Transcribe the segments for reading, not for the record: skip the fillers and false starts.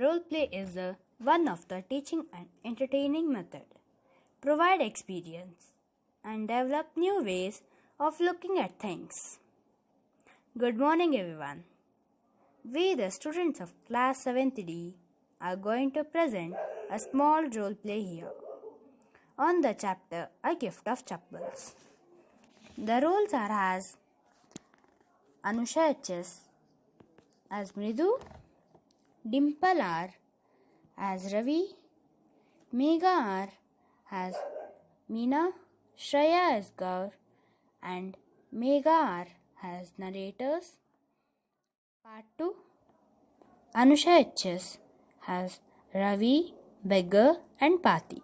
Role play is one of the teaching and entertaining method. Provide experience and develop new ways of looking at things. Good morning everyone. We the students of class 7th D are going to present a small role play here on the chapter A Gift of Chappals. The roles are as Anusha HS as Mridu, Dimple R as Ravi, Megha R as Meena, Shreya as Gaur, and Megha R as narrators. Part 2. Anusha HS has Ravi, Beggar, and Pati.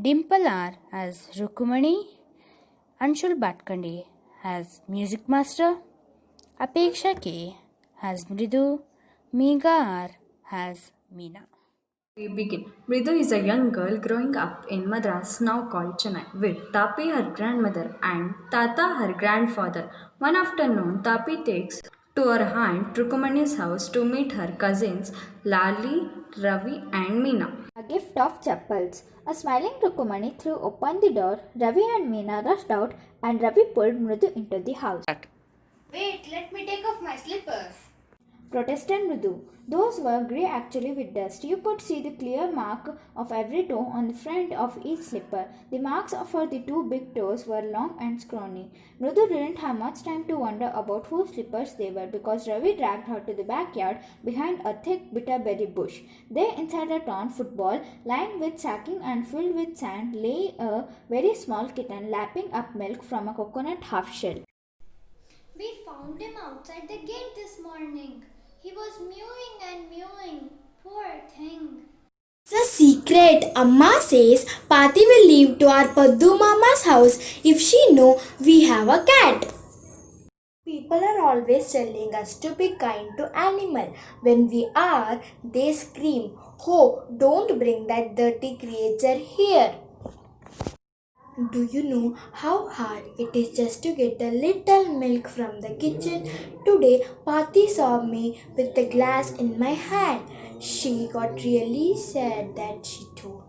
Dimple R as Rukumani, Anshul Bhatkande as Music Master, Apeksha K as Mridu, Megha R as Meena. We begin. Mridu is a young girl growing up in Madras, now called Chennai, with Tapi, her grandmother, and Tata, her grandfather. One afternoon, Tapi takes to her aunt Trukumani's house to meet her cousins Lali, Ravi, and Meena. A gift of chappals. A smiling Rukumani threw open the door. Ravi and Meena rushed out, and Ravi pulled Mridu into the house. Wait, let me take off my slippers. Protested Mridu. Those were grey actually with dust. You could see the clear mark of every toe on the front of each slipper. The marks for the two big toes were long and scrawny. Mridu didn't have much time to wonder about whose slippers they were because Ravi dragged her to the backyard behind a thick bitterberry bush. There, inside a torn football lined with sacking and filled with sand, lay a very small kitten lapping up milk from a coconut half shell. We found him outside the gate this morning. He was mewing and mewing. Poor thing. It's a secret. Amma says Pati will leave to our Paddu Mama's house if she know we have a cat. People are always telling us to be kind to animal. When we are, they scream, "Oh, don't bring that dirty creature here." Do you know how hard it is just to get a little milk from the kitchen? Today, Pati saw me with the glass in my hand. She got really sad that she told.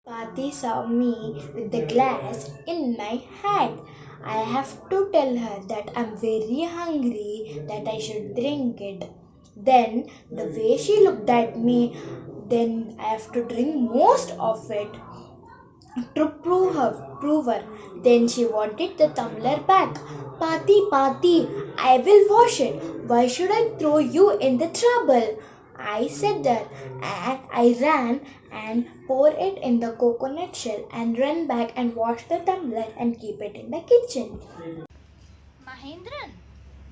Pati saw me with the glass in my hand. I have to tell her that I'm very hungry, that I should drink it. Then, the way she looked at me, then I have to drink most of it to prove her. Then she wanted the tumbler back. Pati, I will wash it. Why should I throw you in the trouble? I said that, and I ran and poured it in the coconut shell and ran back and washed the tumbler and keep it in the kitchen. Mahendran?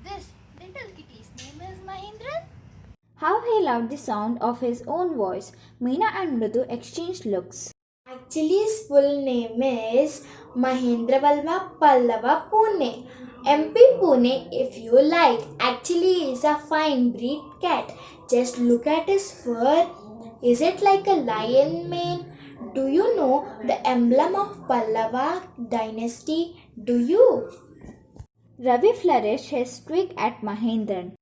This little kitty's name is Mahendran? How he loved the sound of his own voice. Meena and Mridu exchanged looks. Actually, his full name is Mahendra Valva Pallava Pune. MP Pune, if you like. Actually, he is a fine breed cat. Just look at his fur. Is it like a lion mane? Do you know the emblem of Pallava dynasty? Do you? Ravi flourished his twig at Mahendran.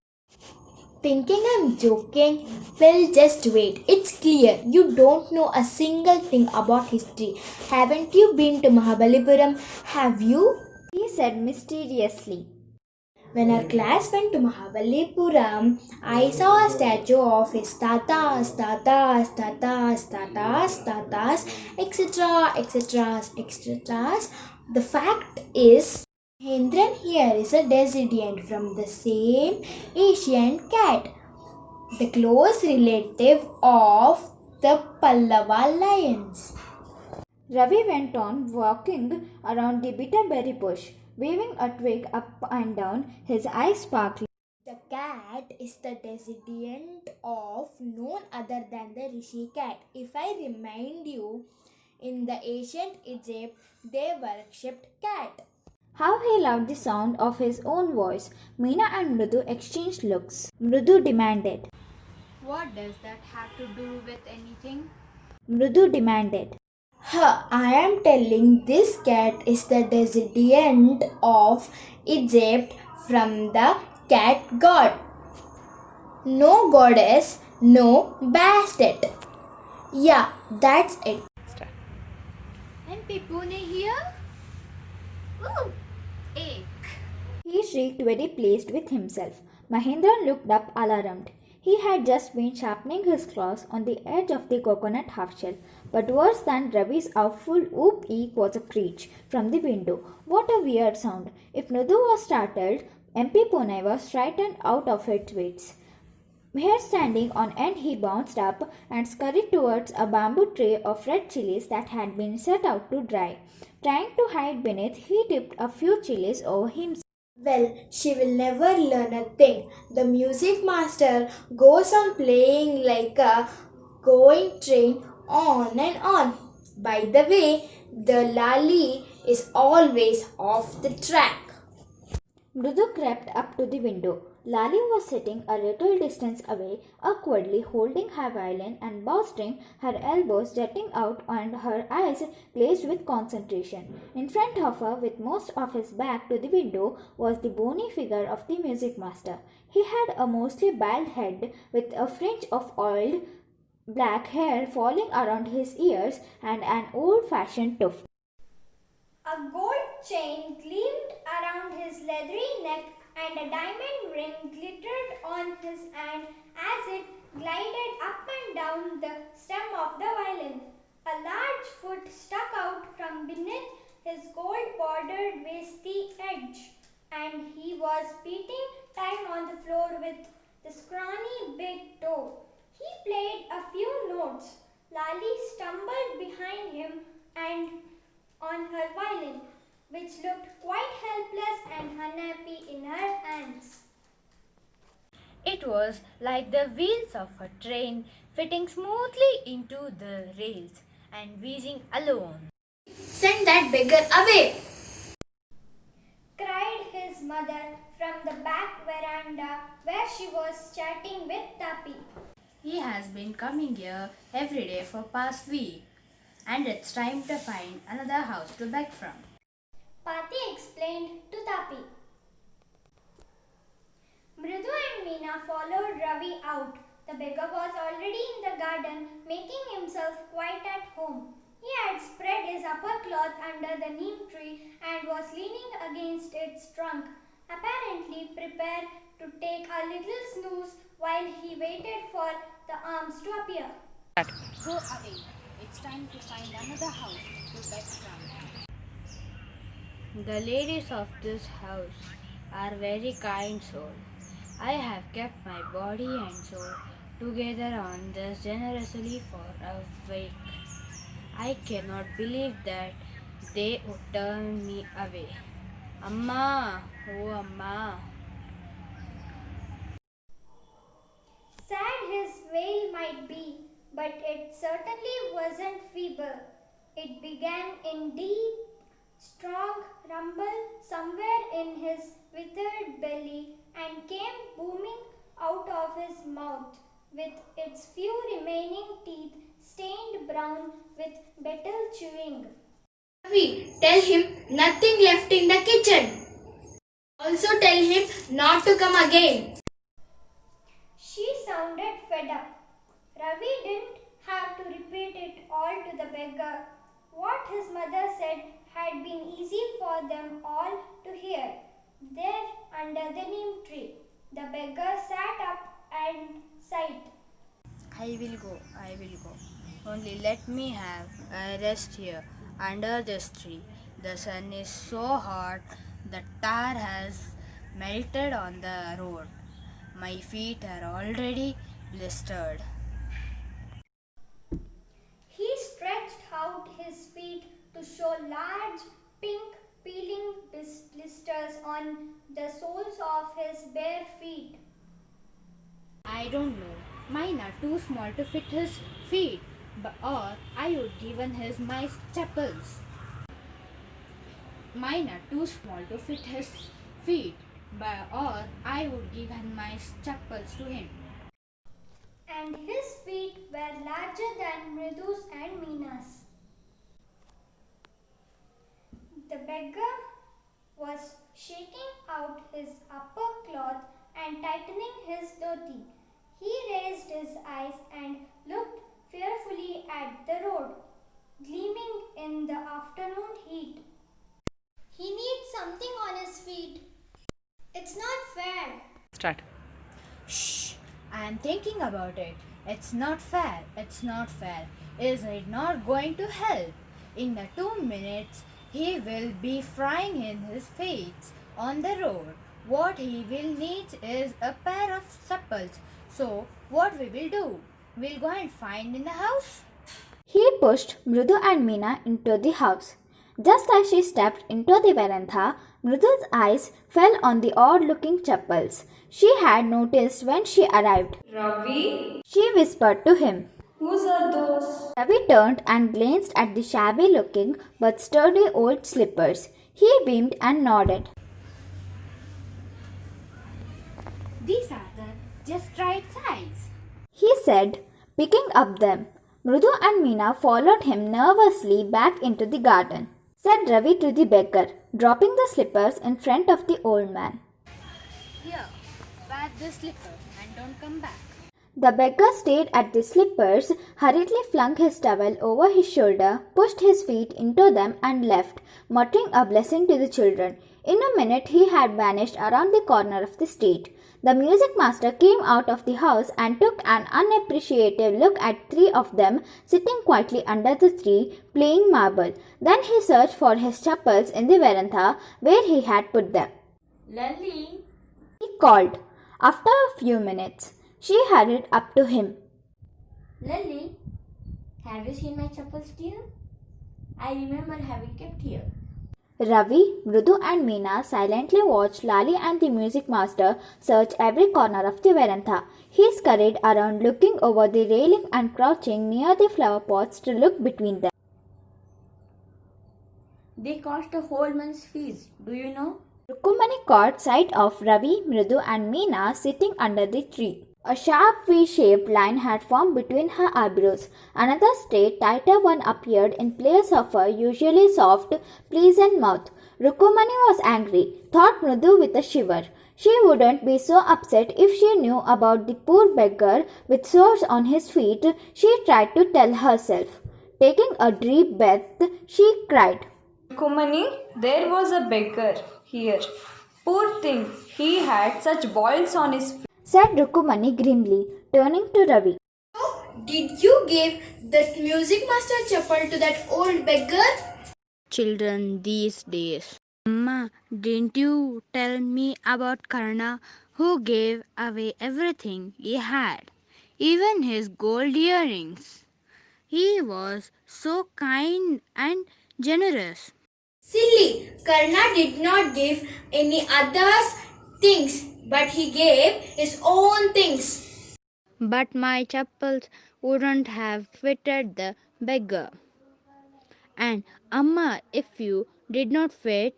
Thinking I'm joking? Well, just wait. It's clear you don't know a single thing about history. Haven't you been to Mahabalipuram? Have you? He said mysteriously. When our class went to Mahabalipuram, I saw a statue of his tatas, etc., etc. The fact is, Mahendran here is a descendant from the same Asian cat, the close relative of the Pallava lions. Ravi went on walking around the bitterberry bush, waving a twig up and down, his eyes sparkling. The cat is the descendant of none other than the Rishi cat. If I remind you, in the ancient Egypt, they worshipped cat. How he loved the sound of his own voice. Meena and Mridu exchanged looks. Mridu demanded. What does that have to do with anything? Mridu demanded. I am telling this cat is the descendant of Egypt from the cat god. No goddess No, bashed it. Yeah, that's it. MP Pune here? Ooh, ache. He shrieked, very pleased with himself. Mahendran looked up alarmed. He had just been sharpening his claws on the edge of the coconut half shell, but worse than Ravi's awful whoop eek was a screech from the window. What a weird sound! If Nudu was startled, MP Pune was frightened out of its wits. Here standing on end, he bounced up and scurried towards a bamboo tray of red chilies that had been set out to dry. Trying to hide beneath, he tipped a few chilies over himself. Well, she will never learn a thing. The music master goes on playing like a going train on and on. By the way, the lali is always off the track. Mrudu crept up to the window. Lali was sitting a little distance away, awkwardly holding her violin and bowstring, her elbows jutting out and her eyes glazed with concentration. In front of her, with most of his back to the window, was the bony figure of the music master. He had a mostly bald head with a fringe of oiled black hair falling around his ears and an old-fashioned tuft. A gold chain gleamed around his leathery neck and a diamond ring glittered on his hand as it glided up and down the stem of the violin. A large foot stuck out from beneath his gold-bordered waisty edge, and he was beating time on the floor with the scrawny big toe. He played a few notes. Lali stumbled behind him and on her violin, which looked quite helpless and unhappy in her hands. It was like the wheels of a train fitting smoothly into the rails and whizzing along. Send that beggar away. Cried his mother from the back veranda where she was chatting with Tapi. He has been coming here every day for past week, and it's time to find another house to beg from. Pati explained to Tapi. Mridu and Meena followed Ravi out. The beggar was already in the garden, making himself quite at home. He had spread his upper cloth under the neem tree and was leaning against its trunk, apparently prepared to take a little snooze while he waited for the arms to appear. Go away. It's time to find another house to beg from. The ladies of this house are very kind souls. I have kept my body and soul together on this generously for a week. I cannot believe that they would turn me away. Amma, oh Amma. Sad his wail might be, but it certainly wasn't feeble. It began in deep, strong rumble somewhere in his withered belly and came booming out of his mouth with its few remaining teeth stained brown with betel chewing. Ravi, tell him nothing left in the kitchen. Also tell him not to come again. She sounded fed up. Ravi didn't have to repeat it all to the beggar. What his mother said had been easy for them all to hear. There, under the neem tree, the beggar sat up and sighed. I will go, I will go. Only let me have a rest here under this tree. The sun is so hot, the tar has melted on the road. My feet are already blistered. He stretched out his feet to show large pink peeling blisters on the soles of his bare feet. I don't know. Mine are too small to fit his feet, or I would given his my chappals. Mine are too small to fit his feet, or I would given my chappals to him. And his feet were larger than Mridu's and Meena's. The beggar was shaking out his upper cloth and tightening his dhoti. He raised his eyes and looked fearfully at the road, gleaming in the afternoon heat. He needs something on his feet. It's not fair. Start. Shh, I'm thinking about it. It's not fair. It's not fair. Is it not going to help? In the 2 minutes, he will be frying in his feet on the road. What he will need is a pair of chappals. So, what we will do? We'll go and find in the house. He pushed Mridu and Meena into the house. Just as she stepped into the veranda, Mridu's eyes fell on the odd-looking chappals she had noticed when she arrived. Ravi, She whispered to him. whose are those? Ravi turned and glanced at the shabby-looking but sturdy old slippers. He beamed and nodded. These are the just right size. He said, picking up them. Mridu and Meena followed him nervously back into the garden. Said Ravi to the beggar, dropping the slippers in front of the old man. Here, wear the slippers and don't come back. The beggar stared at the slippers, hurriedly flung his towel over his shoulder, pushed his feet into them and left, muttering a blessing to the children. In a minute he had vanished around the corner of the street. The music master came out of the house and took an unappreciative look at 3 of them sitting quietly under the tree, playing marble. Then he searched for his chappals in the veranda where he had put them. Lally, He called. After a few minutes, she hurried up to him. Lally, have you seen my chappals, dear? I remember having kept here. Ravi, Mridu and Meena silently watched Lali and the music master search every corner of the veranda. He scurried around looking over the railing and crouching near the flower pots to look between them. They cost a whole month's fees, do you know? Rukumani caught sight of Ravi, Mridu and Meena sitting under the tree. A sharp V-shaped line had formed between her eyebrows. Another straight, tighter one appeared in place of her usually soft, pleasant mouth. Rukumani was angry, thought Mridu with a shiver. She wouldn't be so upset if she knew about the poor beggar with sores on his feet, she tried to tell herself. Taking a deep breath, she cried. Kumani, there was a beggar here. Poor thing, he had such boils on his feet. Said Rukumani grimly, turning to Ravi. Did you give that music master chappal to that old beggar? Children these days. Amma, didn't you tell me about Karna who gave away everything he had, even his gold earrings? He was so kind and generous. Silly, Karna did not give any others things, but he gave his own things. But my chappals wouldn't have fitted the beggar. And Amma, if you did not fit,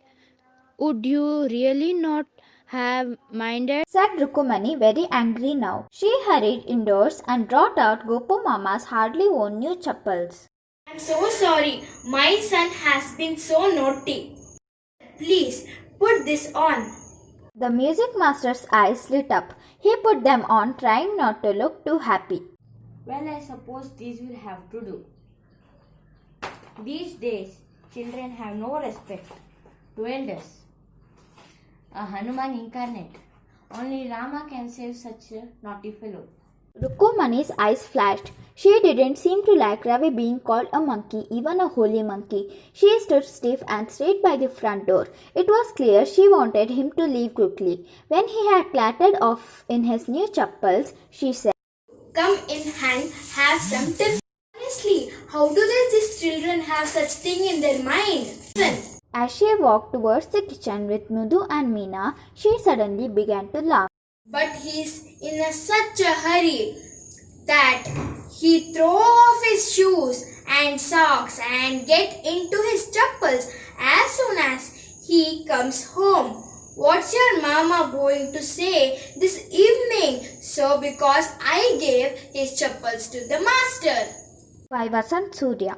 would you really not have minded? Said Rukumani, very angry now. She hurried indoors and brought out Gopu Mama's hardly worn new chappals. I'm so sorry, my son has been so naughty. Please, put this on. The music master's eyes lit up. He put them on, trying not to look too happy. Well, I suppose these will have to do. These days, children have no respect to elders. A Hanuman incarnate. Only Rama can save such a naughty fellow. Rukumani's eyes flashed. She didn't seem to like Ravi being called a monkey, even a holy monkey. She stood stiff and stayed by the front door. It was clear she wanted him to leave quickly. When he had clattered off in his new chappals, she said, Come in and have some tips. Honestly, how do these children have such thing in their mind? Listen. As she walked towards the kitchen with Mridu and Meena, she suddenly began to laugh. But he's in such a hurry that he throw off his shoes and socks and get into his chappals as soon as he comes home. What's your mama going to say this evening? So because I gave his chappals to the master. By Vasant Surya.